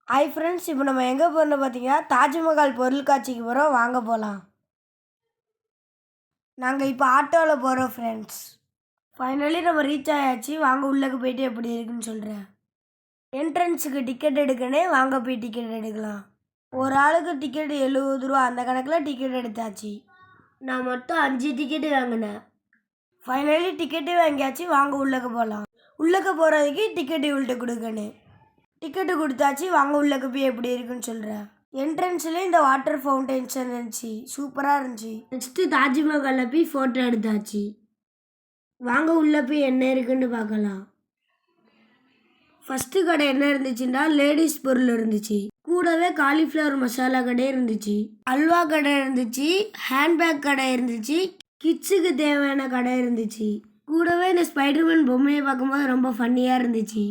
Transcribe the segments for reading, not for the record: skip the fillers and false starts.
Hi friends, இப்போ நம்ம எங்கே போகிறோம்னு பார்த்தீங்கன்னா தாஜ்மஹால் பொருட்காட்சிக்கு போகிறோம். வாங்க போகலாம். நாங்கள் இப்போ ஆட்டோவில் போகிறோம் ஃப்ரெண்ட்ஸ். ஃபைனலி நம்ம ரீச் ஆயாச்சு. வாங்க உள்ளே போயிட்டு எப்படி இருக்குன்னு சொல்கிறேன். என்ட்ரன்ஸுக்கு டிக்கெட் எடுக்கணும். வாங்க போய் டிக்கெட் எடுக்கலாம். ஒரு ஆளுக்கு டிக்கெட் 70 ரூபா, அந்த கணக்கில் டிக்கெட் எடுத்தாச்சு. நான் மட்டும் 5 டிக்கெட்டு வாங்கினேன். ஃபைனலி டிக்கெட்டு வாங்கியாச்சு. வாங்க உள்ளக்க போகலாம். உள்ளக்க போகிறதுக்கு டிக்கெட் இவள்கிட்ட கொடுக்கணும். டிக்கெட்டு கொடுத்தாச்சு. வாங்க உள்ளக்க போய் எப்படி இருக்குன்னு சொல்கிறேன். என்ட்ரன்ஸ்லேயே இந்த வாட்டர் ஃபவுண்டன்ஸ் இருந்துச்சு, சூப்பராக இருந்துச்சு. நெக்ஸ்ட்டு தாஜ்மஹாலில் போய் ஃபோட்டோ எடுத்தாச்சு. வாங்க உள்ளே போய் என்ன இருக்குன்னு பார்க்கலாம். ஃபஸ்ட்டு கடை என்ன இருந்துச்சுன்னா லேடிஸ் பொருள் இருந்துச்சு. கூடவே காலிஃப்ளவர் மசாலா கடை இருந்துச்சு, அல்வா கடை இருந்துச்சு, ஹேண்ட்பேக் கடை இருந்துச்சு, கிட்ஸுக்கு தேவையான கடை இருந்துச்சு. கூடவே இந்த ஸ்பைடர்மேன் பொம்மையை பார்க்கும்போது ரொம்ப ஃபன்னியாக இருந்துச்சு.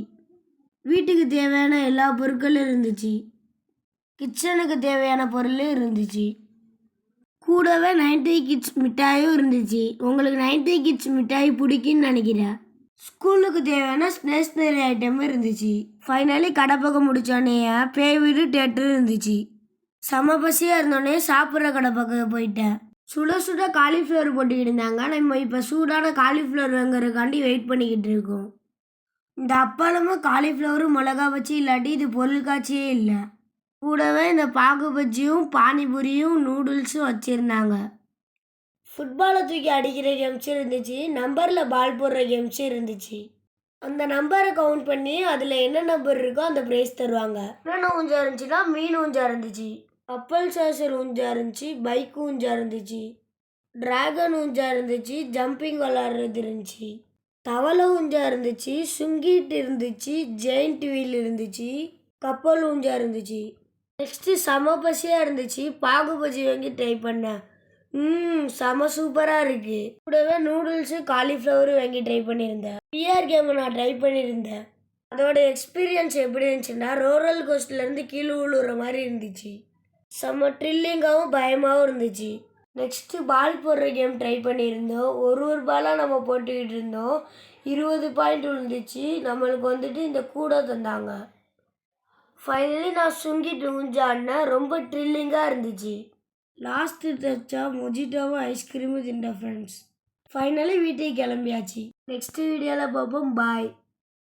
வீட்டுக்கு தேவையான எல்லா பொருட்களும் இருந்துச்சு. கிச்சனுக்கு தேவையான பொருள் இருந்துச்சு. கூடவே 90 கிட்ஸ் மிட்டாயும் இருந்துச்சு. உங்களுக்கு 90 கிட்ஸ் மிட்டாய் பிடிக்குன்னு நினைக்கிறேன். ஸ்கூலுக்கு தேவையான ஸ்டேஷ்னரி ஐட்டமும் இருந்துச்சு. ஃபைனலி கடை பக்கம் முடித்தோடனே பேய் வீடு தேட்டர் இருந்துச்சு. செம பசியாக இருந்தோடனே சாப்பிட்ற கடை பக்கம் போயிட்டேன். சுட சுட காலிஃப்ளவர் போட்டுக்கிட்டு இருந்தாங்க. நம்ம இப்போ சூடான காலிஃப்ளவர் வாங்குறதுக்காண்டி வெயிட் பண்ணிக்கிட்டு இருக்கோம். இந்த அப்பளமும் காலிஃப்ளவரும் மிளகா வச்சு இல்லாட்டி இது பொருட்காட்சியே இல்லை. கூடவே இந்த பாகு பஜ்ஜியும் பானிபூரியும் நூடுல்ஸும் வச்சுருந்தாங்க. ஃபுட்பாலை தூக்கி அடிக்கிற கேம்ஸ் இருந்துச்சு. நம்பரில் பால் போடுற கேம்ஸ் இருந்துச்சு. அந்த நம்பரை கவுண்ட் பண்ணி அதில் என்ன நம்பர் இருக்கோ அந்த ப்ரைஸ் தருவாங்க. என்னென்ன ஊஞ்சா இருந்துச்சுன்னா மீன் ஊஞ்சா இருந்துச்சு, கப்பல் சாசர் ஊஞ்சா இருந்துச்சு, பைக் ஊஞ்சா இருந்துச்சு, டிராகன் ஊஞ்சா இருந்துச்சு, ஜம்பிங் விளாட்றது இருந்துச்சு, தவளை ஊஞ்சா இருந்துச்சு, சுங்கீட் இருந்துச்சு, ஜெயிண்ட் வீல் இருந்துச்சு, கப்பல் ஊஞ்சா இருந்துச்சு. நெக்ஸ்ட்டு செம பசியாக இருந்துச்சு. பாகு பஜ்ஜி வாங்கி ட்ரை பண்ணேன். செம சூப்பராக இருக்குது. கூடவே நூடுல்ஸு காலிஃப்ளவரும் வாங்கி ட்ரை பண்ணியிருந்தேன். பிஆர் கேமை நான் ட்ரை பண்ணியிருந்தேன். அதோட எக்ஸ்பீரியன்ஸ் எப்படி இருந்துச்சுன்னா ரோலர் கோஸ்டர்லேருந்து கீழே விழுற மாதிரி இருந்துச்சு. செம்ம ட்ரில்லிங்காகவும் பயமாகவும் இருந்துச்சு. நெக்ஸ்ட்டு பால் போடுற கேம் ட்ரை பண்ணியிருந்தோம். ஒரு பாலாக நம்ம போட்டுக்கிட்டு இருந்தோம். 20 பாயிண்ட் விழுந்துச்சு. நம்மளுக்கு வந்துட்டு இந்த கூடை தந்தாங்க. ஃபைனலி நான் சுங்கிட்டு ஊஞ்சாடினேன். ரொம்ப த்ரில்லிங்காக இருந்துச்சு. லாஸ்ட்டு டச்சாக மொஜிட்டோவும் ஐஸ்கிரீமும் தின்ன ஃப்ரெண்ட்ஸ். ஃபைனலி வீட்டுக்கு கிளம்பியாச்சு. நெக்ஸ்ட் வீடியோவில் பார்ப்போம். பாய்.